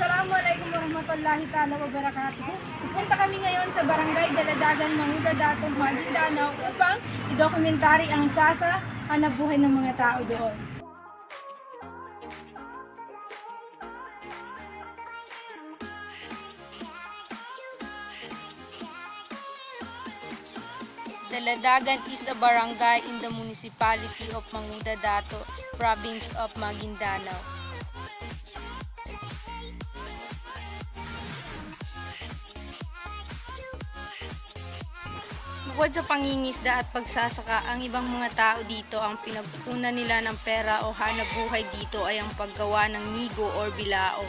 Assalamualaikum warahmatullahi ta'ala wabarakatuh. Pupunta kami ngayon sa Barangay Daladagan, Manguda Datong, Maguindanao upang i-documentary ang sasa hanap buhay ng mga tao doon. Daladagan is a barangay in the municipality of Manguda Dato, province of Maguindanao. Bukod sa pangingisda at pagsasaka, ang ibang mga tao dito ang pinagkukunan nila ng pera o hanap buhay dito ay ang paggawa ng nigo or bilao.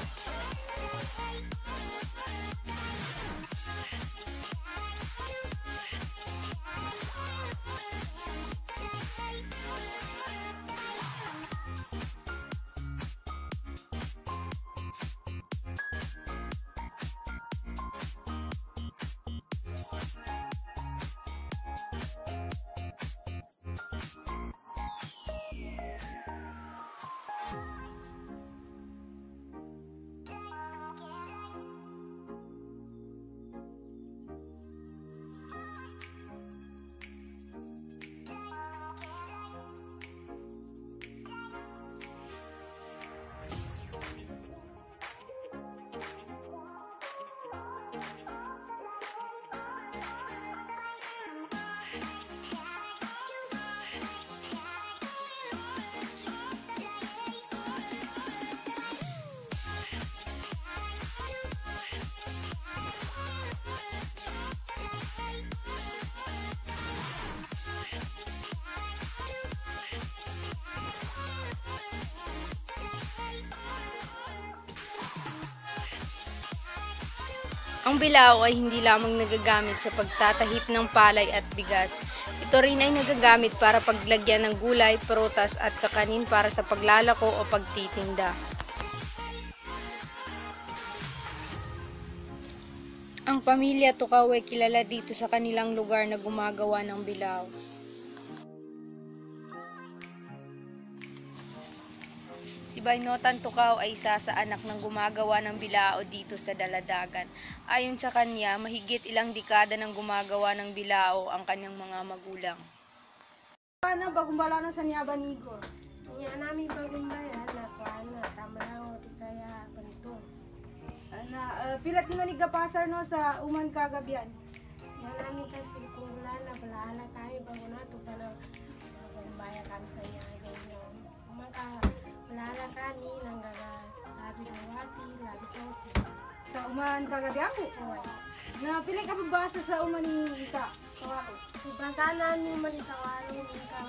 Ang bilao ay hindi lamang nagagamit sa pagtatahip ng palay at bigas. Ito rin ay nagagamit para paglagyan ng gulay, prutas at kakanin para sa paglalako o pagtitinda. Ang pamilya Tukaw ay kilala dito sa kanilang lugar na gumagawa ng bilao. Si Bainotan Tukaw ay isa sa anak ng gumagawa ng bilao dito sa Daladagan. Ayon sa kanya, mahigit ilang dekada nang gumagawa ng bilao ang kanyang mga magulang. Paano bagumbala na sa niyaban nigo? Niya namin bagumbala na paano tamalaw di kaya ganito. Pilat nga ni gapasar no sa uman kagabian. Yan namin kasi kung wala na balahala tayo bago na ito pa na bagumbaya kami sa niya ganyan. Kumaka balahala kami nang labi ng wati, labi sa wati. Sa uman kagabian ko. Na pili ka pabasa sa uman ni isa. Kawako. Ibasa namin man sa walong ka.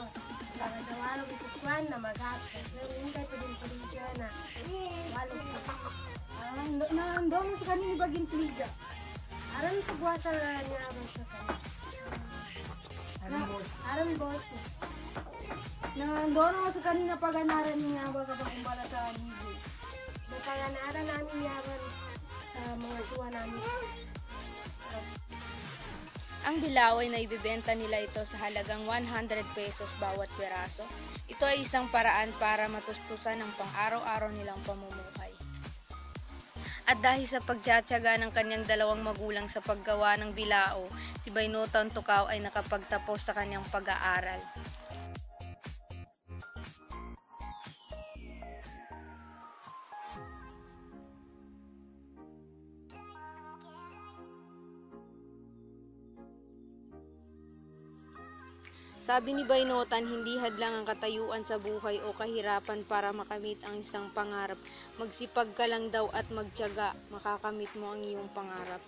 Sa walong itukuan na maghapos. Pero hindi kayo pwedeng dyan na walong Nandoon sa kanini baging pliga. aram pagwasa na niya ba sa kanya. Aram boss. Nandoon sa kanina paganaran niya ba sa bagumbala sa nigo. Napaganaran namin yaman sa mga tuwa namin. Ang bilao ay naibibenta nila ito sa halagang 100 pesos bawat piraso. Ito ay isang paraan para matustusan ang pang-araw-araw nilang pamumuhay. At dahil sa pagtsatsaga ng kanyang dalawang magulang sa paggawa ng bilao, si Bainotan Tukaw ay nakapagtapos sa kanyang pag-aaral. Sabi ni Bainotan, hindi hadlang ang katayuan sa buhay o kahirapan para makamit ang isang pangarap. Magsipag ka lang daw at magtiyaga, makakamit mo ang iyong pangarap.